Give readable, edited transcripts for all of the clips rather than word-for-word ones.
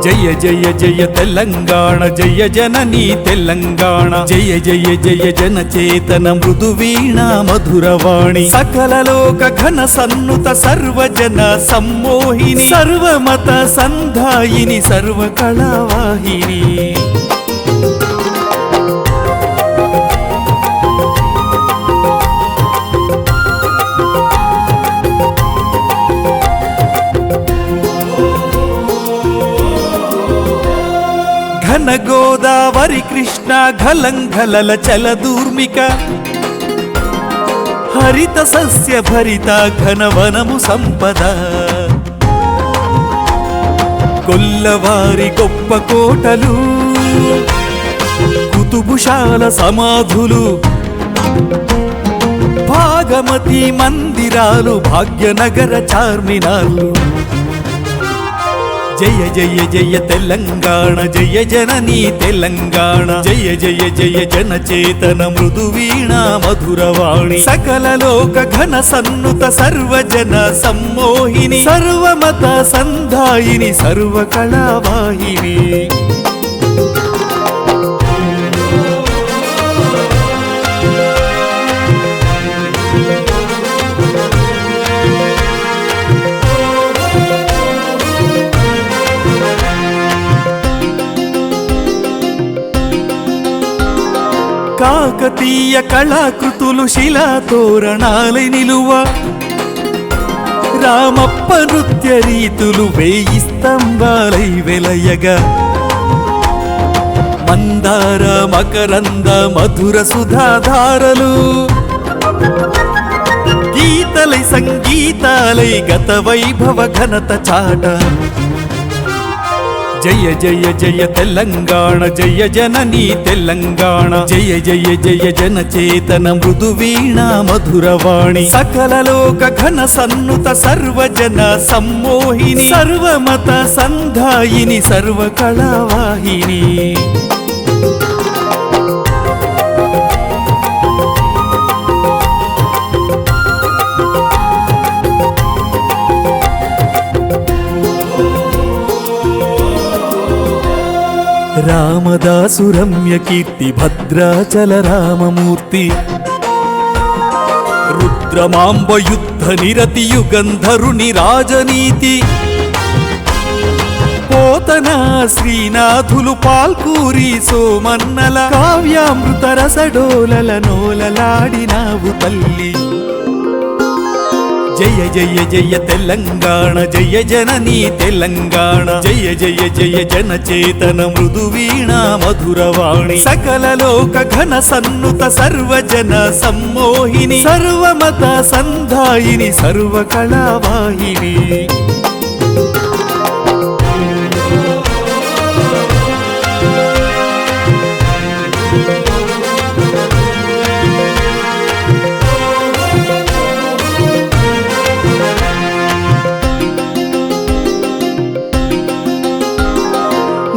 జయ జయ జయ తెలంగాణ జయ జననీ తెలంగాణ జయ జయ జయ జన చేతన మృదు వీణ మధురవాణి సకల లోక ఘన సన్నుత సర్వజన సమ్మోహిని సర్వమత సంధాయిని సర్వకళావాహిని ఘన గోదావరి కృష్ణ ఘలంఘలల చలదూర్మిక హరిత సస్య భరిత ఘనవనము సంపద కొల్లవారి గొప్ప కోటలు కుతుబుశాల సమాధులు భాగమతి మందిరాలు భాగ్యనగర చార్మినార్లు జయ జయ జయ తెలంగాణ జయ జననీ తెలంగాణ జయ జయ జయ జన చేతన మృదు వీణ మధురవాణి సకల లోక ఘన సన్నుత సర్వజన సమ్మోహిని సర్వమత సంధాయిని సర్వకళావాహిని కాకతీయ కళాకృతులు శిలా తోరణాలై నిలువ రామప్ప నృత్య రీతులు వేయి స్తంభాలై వెలయగా మందార మకరంద మధుర సుధాధారలు గీతలై సంగీతాలై గత వైభవ ఘనత చాట జయ జయ జయ తెలంగాణ జయ జననీ తెలంగాణ జయ జయ జయ జన చేతన మృదు వీణ మధురవాణి సకల లోక ఘన సన్నుత సర్వజన సమ్మోహిని సర్వమత సంధాయిని సర్వకళావాహిని రామదాసు రమ్య కీర్తి భద్రాచల రామమూర్తి రుద్రమాంబ యుద్ధ నిరతి యుగంధరుని రాజనీతి పోతన శ్రీనాథులు పాల్కూరి సోమన్నల కావ్యామృత రసడోలల నోలలాడినావు తల్లి జయ జయ జయ తెలంగాణ జయ జననీ తెలంగాణ జయ జయ జయ జన చేతన మృదు వీణ మధురవాణి సకల లోక ఘన సన్నుత సర్వజన సమ్మోహిని సర్వమత సంధాయిని సర్వకళావాహిని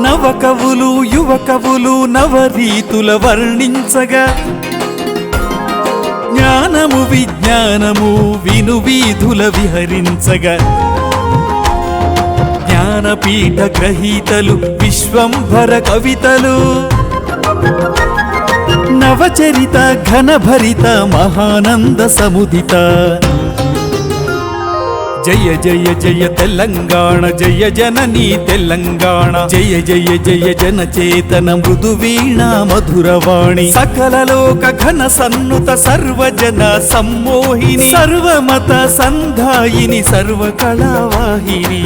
నవ కవులు యువ కవులు నవరీతుల వర్ణించగా జ్ఞానము విజ్ఞానము విను వీధుల విహరించగా జ్ఞానపీఠ గ్రహీతలు విశ్వంభర కవితలు నవచరిత ఘనభరిత మహానంద సముదిత జయ జయ జయ తెలంగాణ జయ జననీ తెలంగాణ జయ జయ జయ జన చేతన మృదు వీణ మధురవాణి సకల లోక ఘన సన్నుత సర్వజన సమ్మోహిని సర్వమత సంధాయిని సర్వకళావాహిని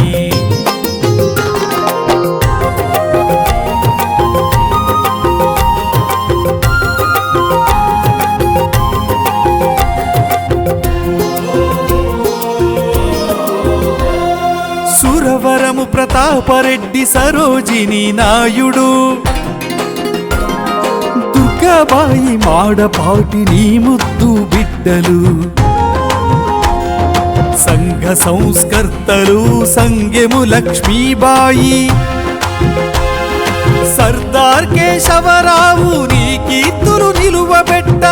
సురవరము ప్రతాపరెడ్డి సరోజిని నాయుడు దుర్గాబాయి మాడపాటి నీ ముద్దు బిడ్డలు సంఘ సంస్కర్తలు సంగెము లక్ష్మీబాయి సర్దార్ కేశవరావు నీ కీర్తులు నిలువబెట్ట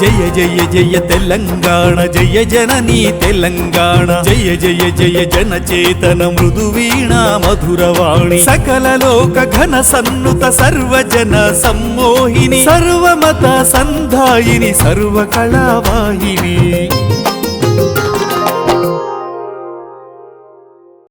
జయ జయ జయ తెలంగాణ జయ జననీ తెలంగాణ జయ జయ జయ జన చేతన మృదువీణ మధురవాణి సకల లోక ఘన సన్నుత సర్వజన సమ్మోహిని సర్వమత సంధాయిని సర్వ కళావాహిని